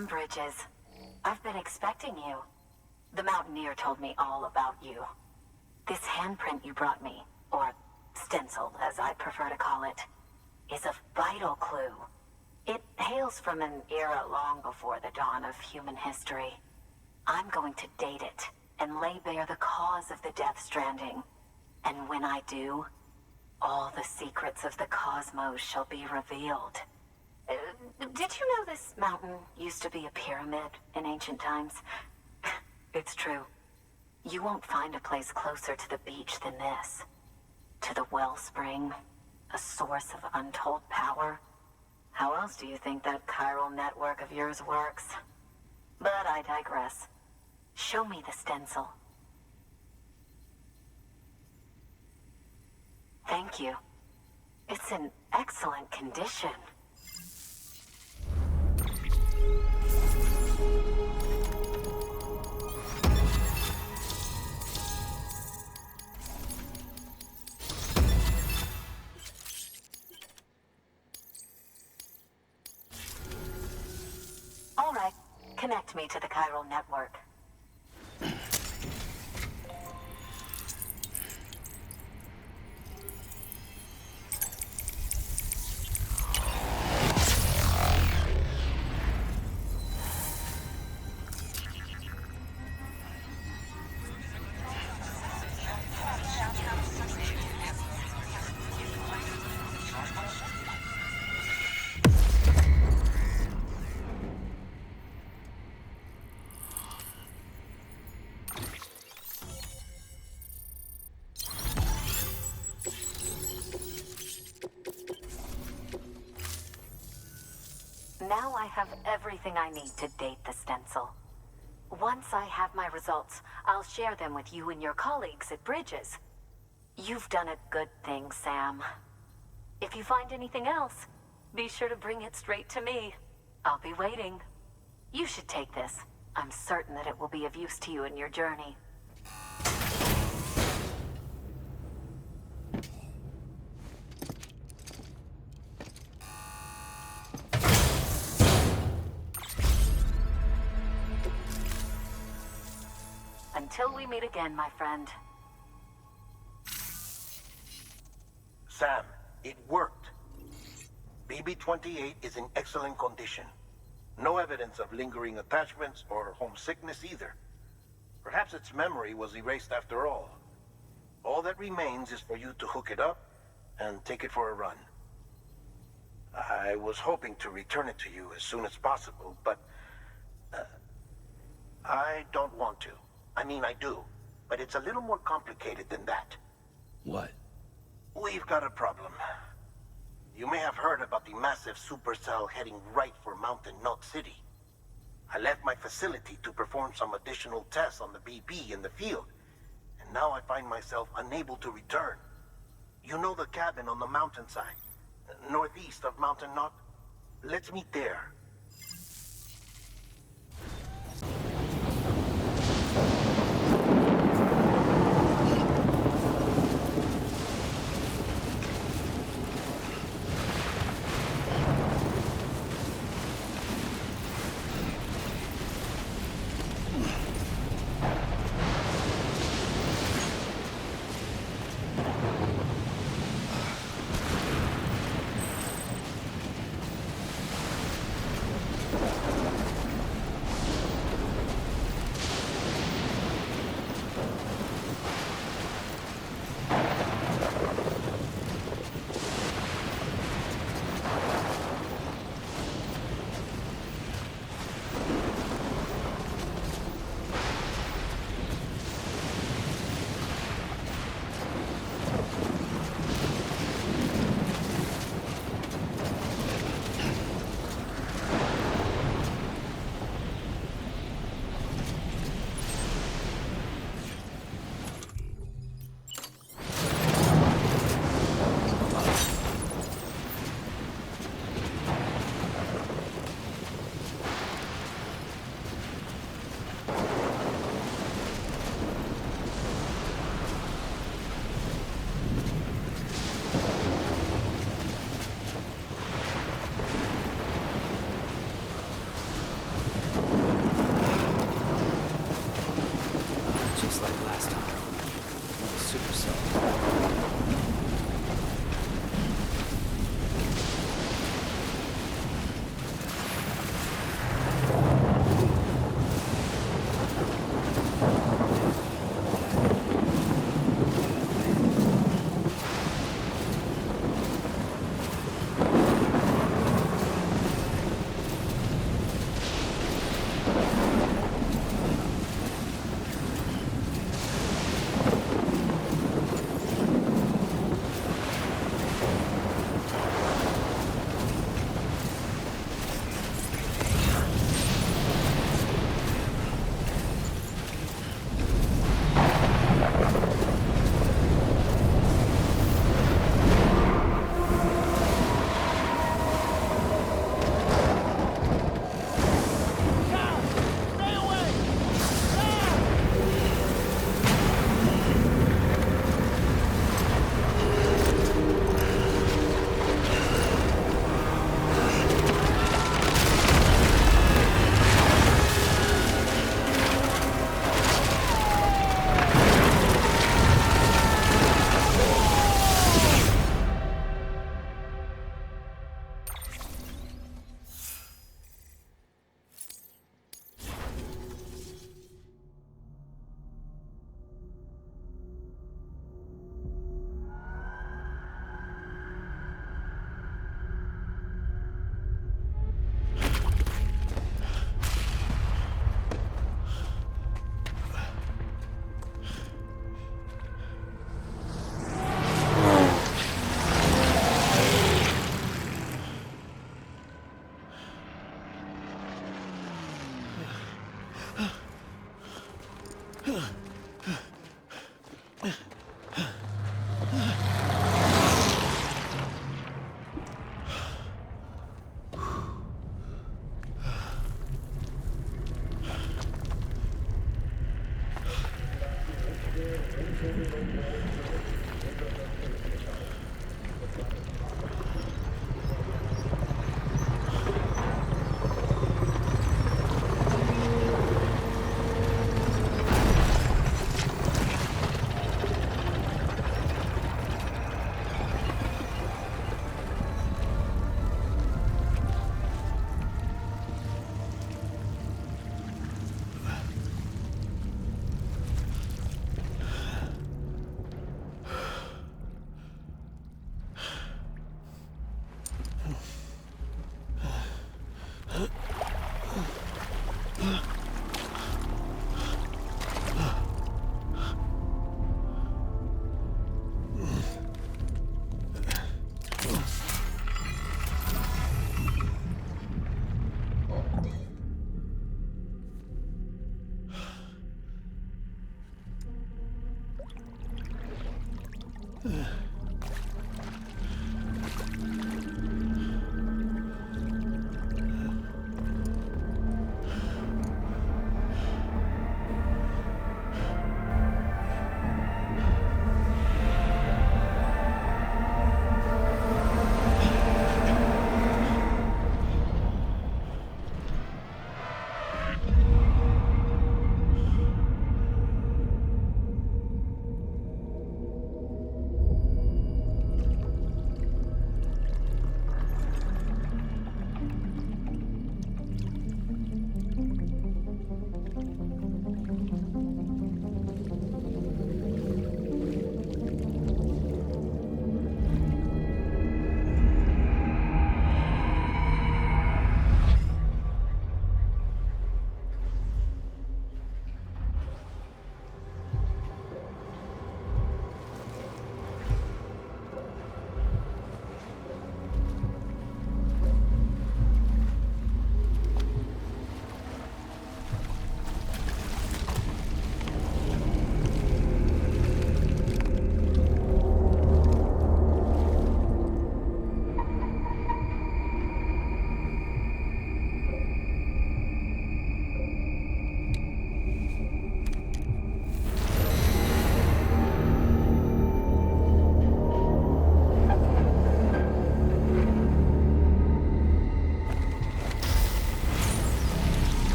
Sam Bridges. I've been expecting you. The Mountaineer told me all about you. This handprint you brought me, or stencil as I prefer to call it, is a vital clue. It hails from an era long before the dawn of human history. I'm going to date it and lay bare the cause of the Death Stranding. And when I do, all the secrets of the cosmos shall be revealed. Did you know this mountain used to be a pyramid in ancient times? It's true. You won't find a place closer to the beach than this. To the wellspring, a source of untold power. How else do you think that chiral network of yours works? But I digress. Show me the stencil. Thank you. It's in excellent condition. All right, connect me to the chiral network. Now I have everything I need to date the stencil. Once I have my results, I'll share them with you and your colleagues at Bridges. You've done a good thing, Sam. If you find anything else, be sure to bring it straight to me. I'll be waiting. You should take this. I'm certain that it will be of use to you in your journey. Until we meet again, my friend. Sam, it worked. BB-28 is in excellent condition. No evidence of lingering attachments or homesickness either. Perhaps its memory was erased after all. All that remains is for you to hook it up and take it for a run. I was hoping to return it to you as soon as possible, but I don't want to. I mean, I do, but it's a little more complicated than that. What? We've got a problem. You may have heard about the massive supercell heading right for Mountain Knot City. I left my facility to perform some additional tests on the BB in the field, and now I find myself unable to return. You know the cabin on the mountainside, northeast of Mountain Knot? Let's meet there.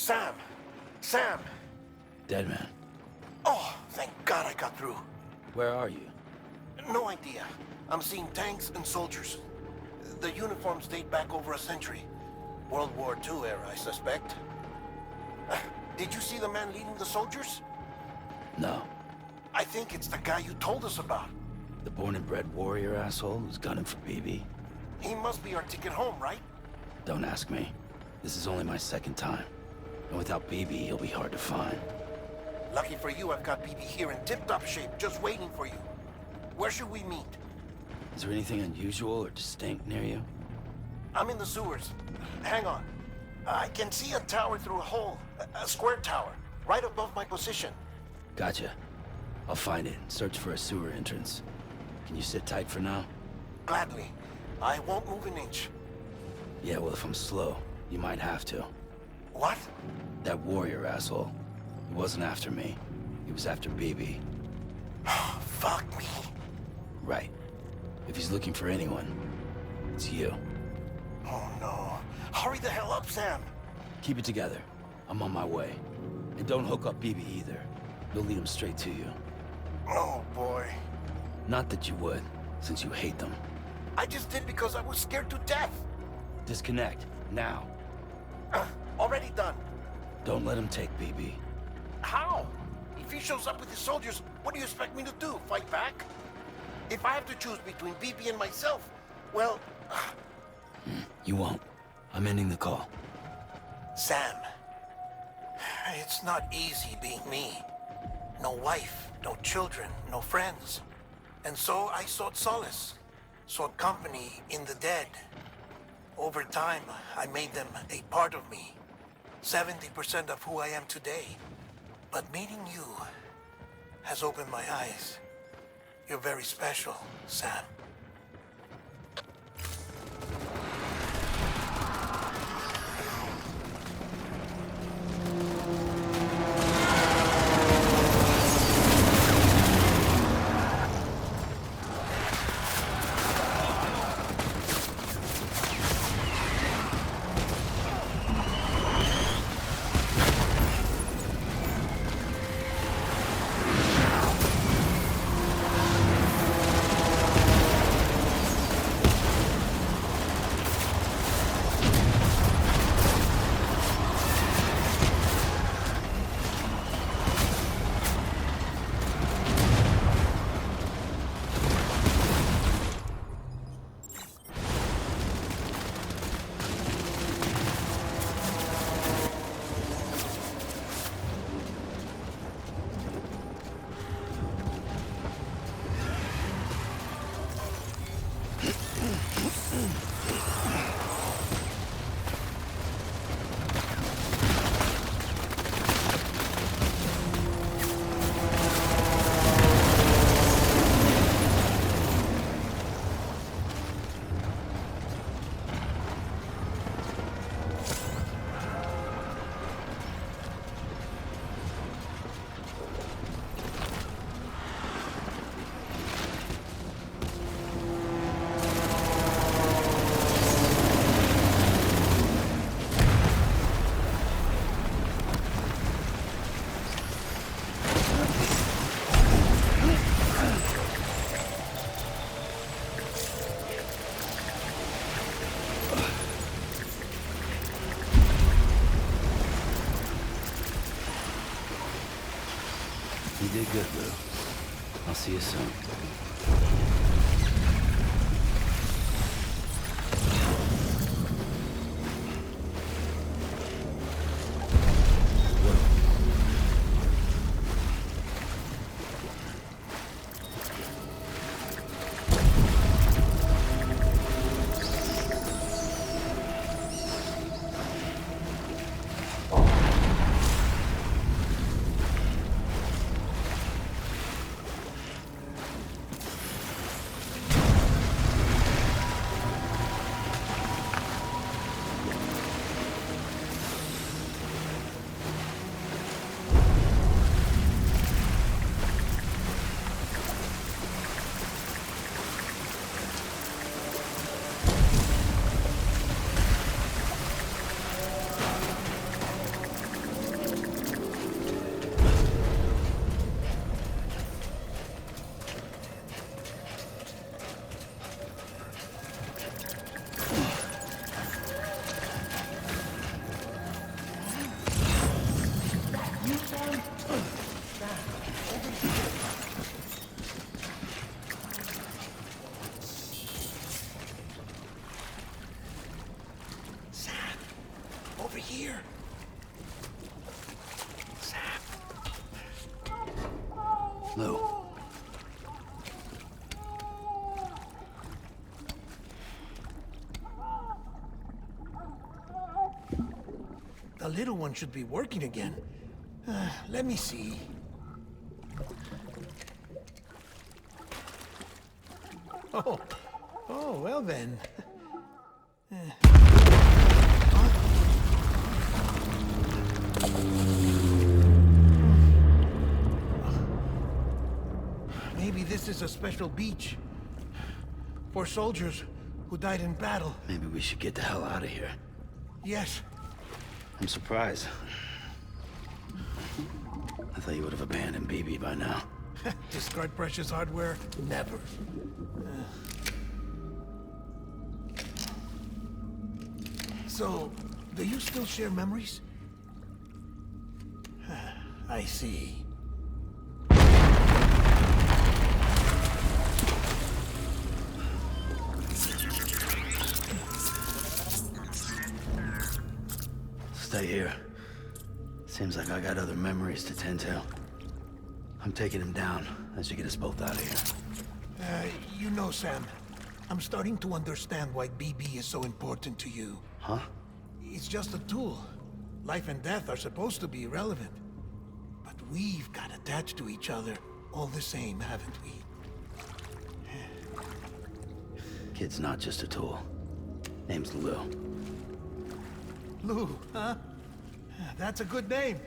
Sam! Sam! Dead man. Oh, thank God I got through. Where are you? No idea. I'm seeing tanks and soldiers. The uniforms date back over a century. World War II era, I suspect. Did you see the man leading the soldiers? No. I think it's the guy you told us about. The born and bred warrior asshole who's gunning for BB? He must be our ticket home, right? Don't ask me. This is only my second time. And without BB, he'll be hard to find. Lucky for you, I've got BB here in tip-top shape, just waiting for you. Where should we meet? Is there anything unusual or distinct near you? I'm in the sewers. Hang on. I can see a tower through a hole. A square tower, right above my position. Gotcha. I'll find it and search for a sewer entrance. Can you sit tight for now? Gladly. I won't move an inch. Yeah, well, if I'm slow, you might have to. What? That warrior asshole. He wasn't after me. He was after BB. Fuck me. Right. If he's looking for anyone, it's you. Oh no. Hurry the hell up, Sam. Keep it together. I'm on my way. And don't hook up BB either. You'll lead him straight to you. Oh boy. Not that you would, since you hate them. I just did because I was scared to death. Disconnect, now. Already done. Don't let him take BB. How? If he shows up with his soldiers, what do you expect me to do? Fight back? If I have to choose between BB and myself, well... You won't. I'm ending the call. Sam, it's not easy being me. No wife, no children, no friends. And so I sought solace, sought company in the dead. Over time, I made them a part of me. 70% of who I am today. But meeting you has opened my eyes. You're very special, Sam. You did good, Lou. I'll see you soon. here. Sam. Lou. The little one should be working again. Let me see. Oh, well then. Maybe this is a special beach for soldiers who died in battle. Maybe we should get the hell out of here. Yes. I'm surprised. I thought you would have abandoned BB by now. Discard precious hardware? Never. So, do you still share memories? I see. Stay here. Seems like I got other memories to tend to. I'm taking him down as you get us both out of here. You know, Sam, I'm starting to understand why BB is so important to you. Huh? It's just a tool. Life and death are supposed to be irrelevant. But we've got attached to each other all the same, haven't we? Kid's not just a tool. Name's Lou. Lou, huh? That's a good name.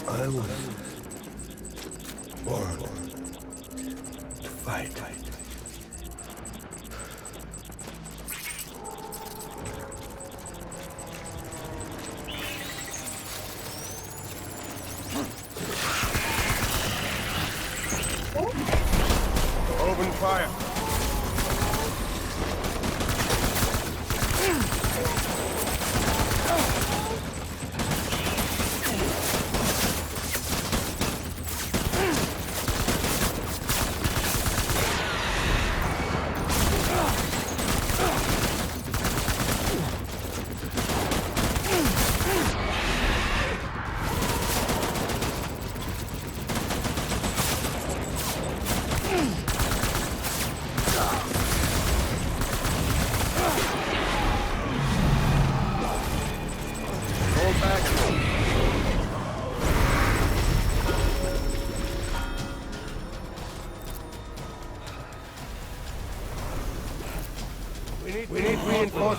I was born to fight. Open fire.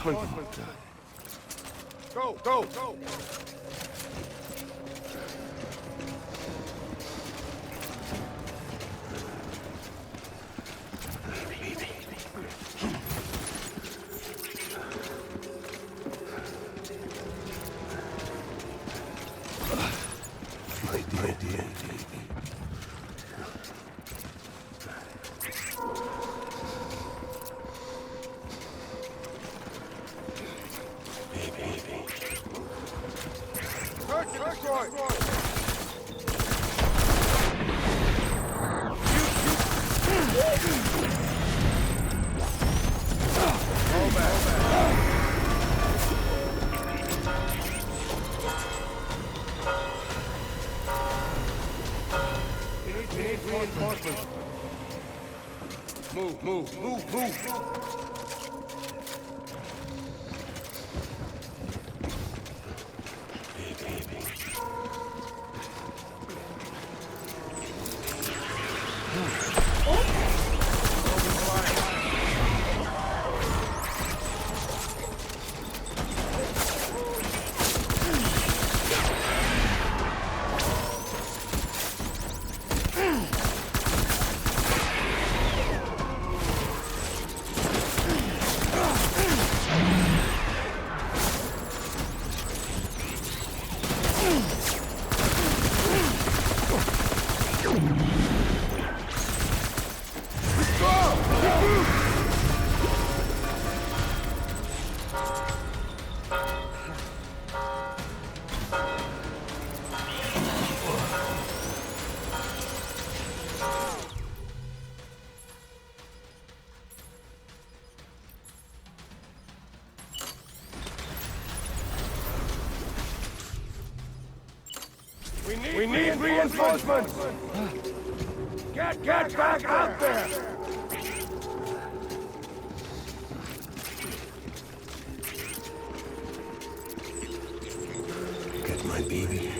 reinforcements. Go, go, go. My dear. Reinforcements. Move. We need reinforcements! Get back out there! Get my baby.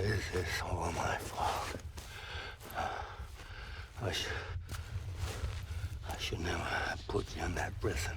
This is all my fault. I should never have put you in that prison.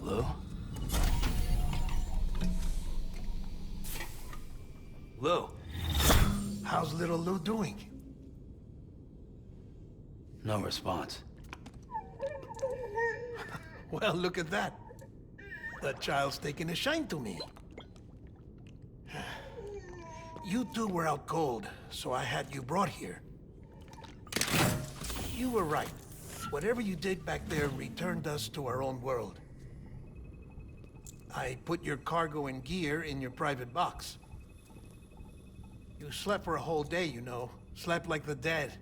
Lou? Lou? How's little Lou doing? No response. Well, look at that. The child's taking a shine to me. You two were out cold, so I had you brought here. You were right. Whatever you did back there returned us to our own world. I put your cargo and gear in your private box. You slept for a whole day, you know. Slept like the dead.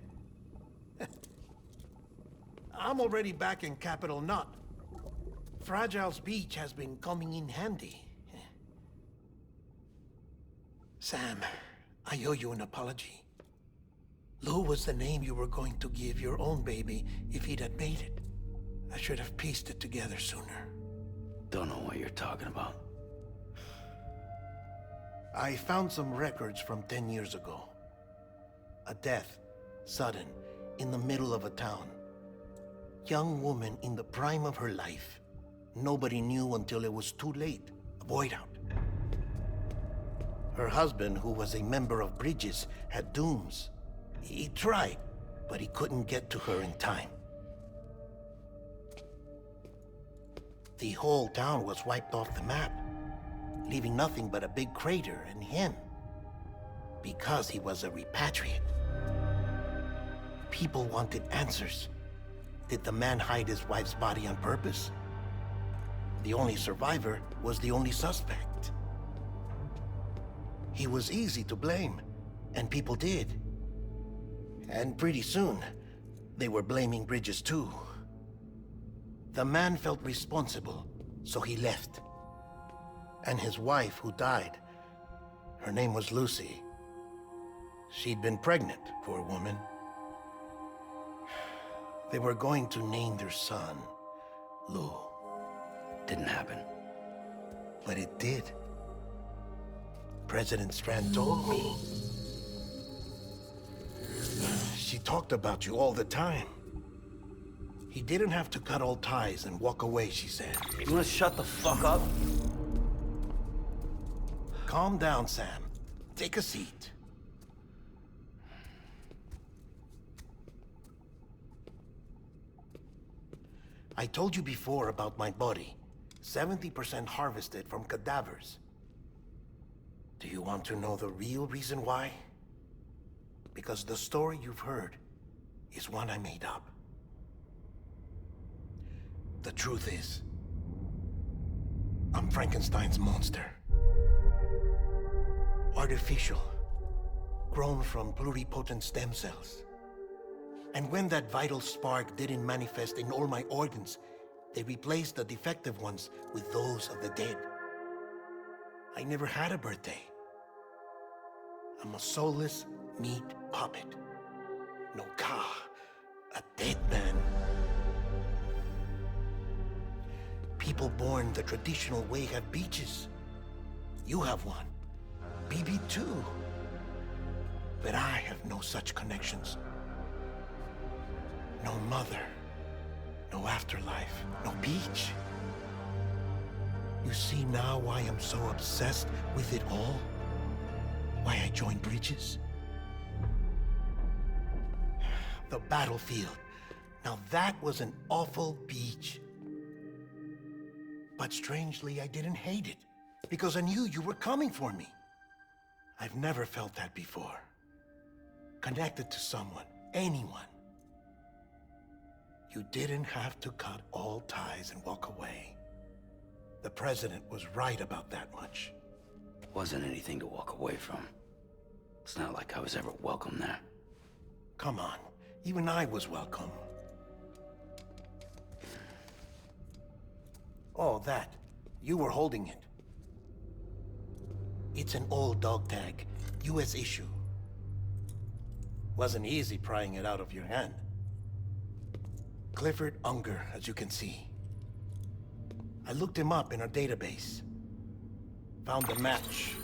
I'm already back in Capital Knot. Fragile's beach has been coming in handy. Sam, I owe you an apology. Lou was the name you were going to give your own baby if he'd had made it. I should have pieced it together sooner. Don't know what you're talking about. I found some records from 10 years ago. A death, sudden, in the middle of a town. Young woman in the prime of her life. Nobody knew until it was too late. A void out. Her husband, who was a member of Bridges, had dooms. He tried, but he couldn't get to her in time. The whole town was wiped off the map, leaving nothing but a big crater and him. Because he was a repatriate. People wanted answers. Did the man hide his wife's body on purpose? The only survivor was the only suspect. He was easy to blame, and people did. And pretty soon, they were blaming Bridges too. The man felt responsible, so he left. And his wife, who died, her name was Lucy. She'd been pregnant, poor woman. They were going to name their son Lou. Didn't happen. But it did. President Strand told me. She talked about you all the time. He didn't have to cut all ties and walk away, she said. You wanna shut the fuck up? Calm down, Sam. Take a seat. I told you before about my body. 70% harvested from cadavers. Do you want to know the real reason why? Because the story you've heard is one I made up. The truth is, I'm Frankenstein's monster. Artificial, grown from pluripotent stem cells. And when that vital spark didn't manifest in all my organs, they replaced the defective ones with those of the dead. I never had a birthday. I'm a soulless meat puppet. No ka, a dead man. People born the traditional way have beaches. You have one. BB too. But I have no such connections. No mother. No afterlife. No beach. You see now why I'm so obsessed with it all? Why I joined Bridges? The battlefield. Now that was an awful beach. But strangely, I didn't hate it. Because I knew you were coming for me. I've never felt that before. connected to someone, anyone. You didn't have to cut all ties and walk away. The president was right about that much. Wasn't anything to walk away from. It's not like I was ever welcome there. Come on, even I was welcome. Oh, that. You were holding it. It's an old dog tag, US issue. Wasn't easy prying it out of your hand. Clifford Unger, as you can see. I looked him up in our database. Found a match.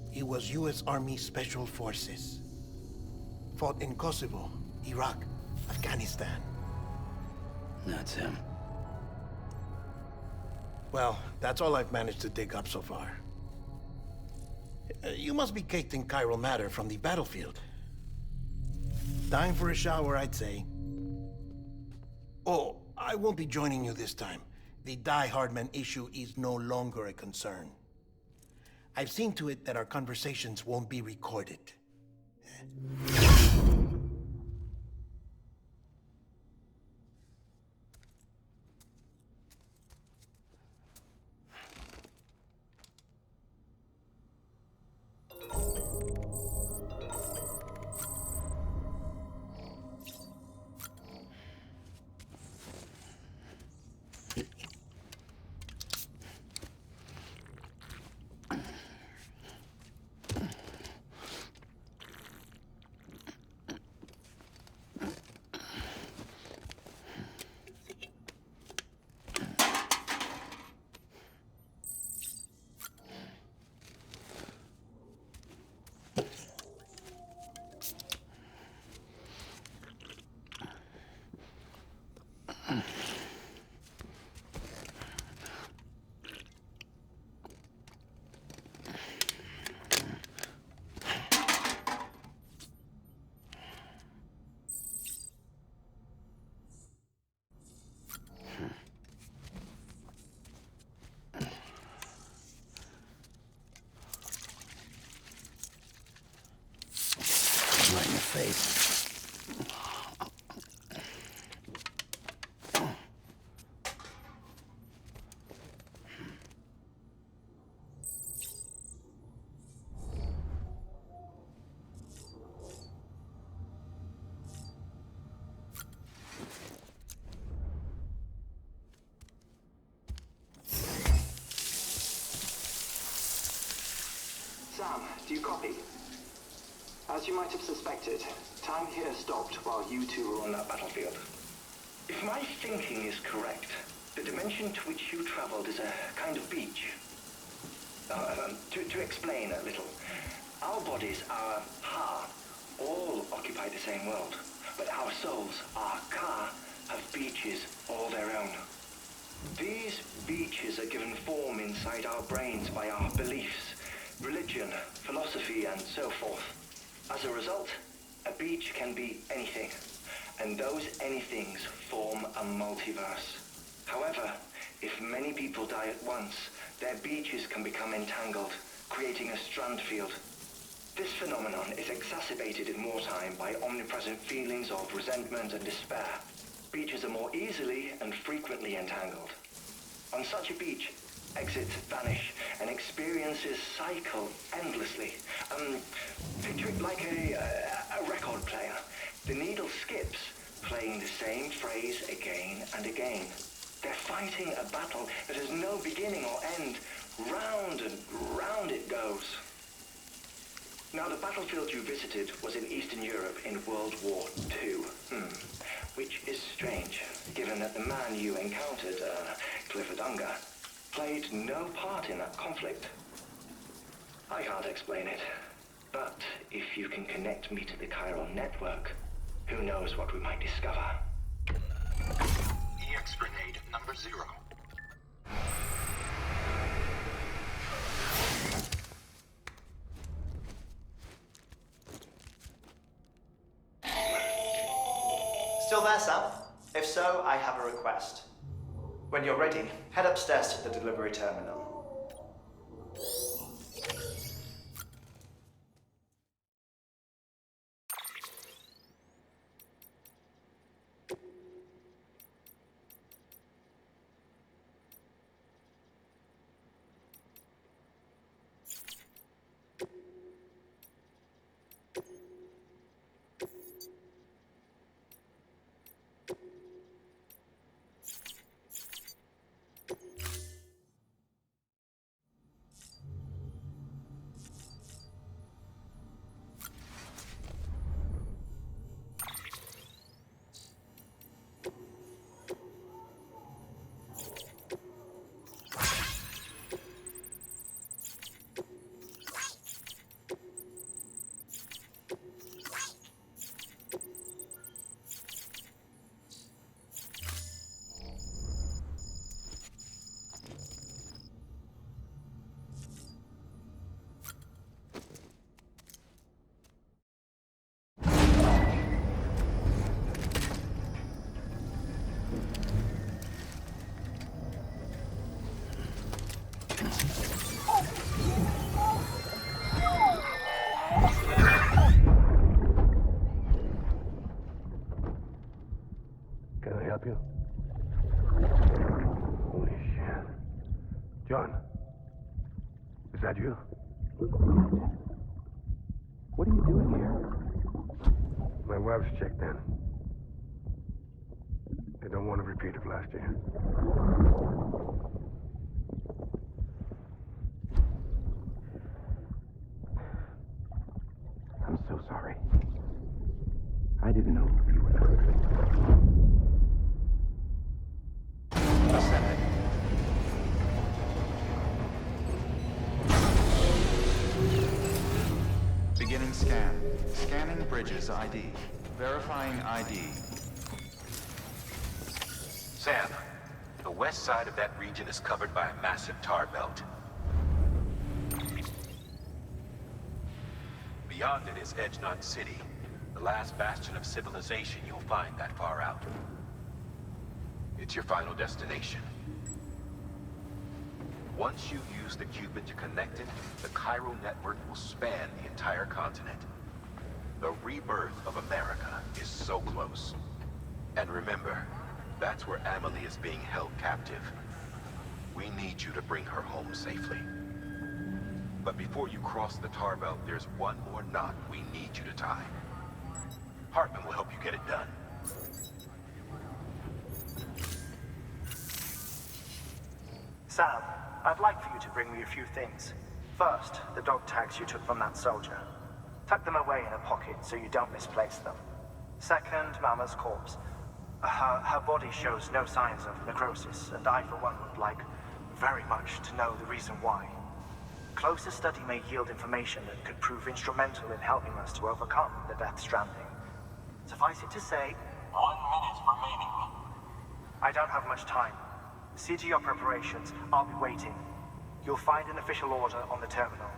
He was US Army Special Forces. Fought in Kosovo, Iraq, Afghanistan. That's him. Well, that's all I've managed to dig up so far. You must be caked in chiral matter from the battlefield. Time for a shower, I'd say. Oh, I won't be joining you this time. The Die Hardman issue is no longer a concern. I've seen to it that our conversations won't be recorded. Right in the face. Sam, do you copy? As you might have suspected, time here stopped while you two were on that battlefield. If my thinking is correct, the dimension to which you traveled is a kind of beach. To explain a little, our bodies, our ha, all occupy the same world, but our souls, our ka, have beaches all their own. These beaches are given form inside our brains by our beliefs, religion, philosophy, and so forth. As a result, a beach can be anything, and those anythings form a multiverse. However, if many people die at once, their beaches can become entangled, creating a strand field. This phenomenon is exacerbated in wartime by omnipresent feelings of resentment and despair. Beaches are more easily and frequently entangled. On such a beach, exits vanish and experiences cycle endlessly. Picture it like a record player. The needle skips, playing the same phrase again and again. They're fighting a battle that has no beginning or end. Round and round it goes. Now, the battlefield you visited was in Eastern Europe in World War II. Which is strange, given that the man you encountered, Clifford Unger, played no part in that conflict. I can't explain it, but if you can connect me to the chiral network, who knows what we might discover. EX grenade number 0. Still there, Sam? If so, I have a request. When you're ready, head upstairs to the delivery terminal. help you? Holy shit. John. Is that you? What are you doing here? My wife's checked in. They don't want to repeat of last year. I'm so sorry. I didn't know you were... Ascending. Beginning scan. Scanning bridges ID. Verifying ID. Sam, the west side of that region is covered by a massive tar belt. Beyond it is Edgenont City, the last bastion of civilization you'll find that far out. It's your final destination. Once you use the Cupid to connect it, the Cairo network will span the entire continent. The rebirth of America is so close. And remember, that's where Amelie is being held captive. We need you to bring her home safely. But before you cross the tar belt, there's one more knot we need you to tie. Hartman will help you get it done. Sam, I'd like for you to bring me a few things. First, the dog tags you took from that soldier. Tuck them away in a pocket so you don't misplace them. Second, Mama's corpse. Her body shows no signs of necrosis, and I, for one, would like very much to know the reason why. Closer study may yield information that could prove instrumental in helping us to overcome the Death Stranding. Suffice it to say... 1 minute remaining. I don't have much time. See to your preparations. I'll be waiting. You'll find an official order on the terminal.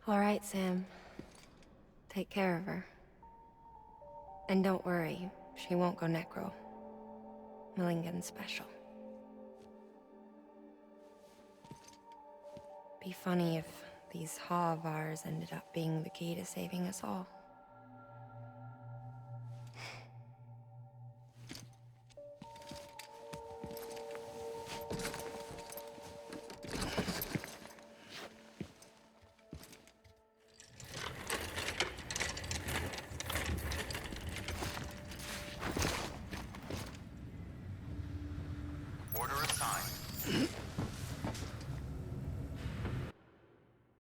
All right, Sam. Take care of her. And don't worry, she won't go necro. Millingen's special. Be funny if these Ha of ours ended up being the key to saving us all.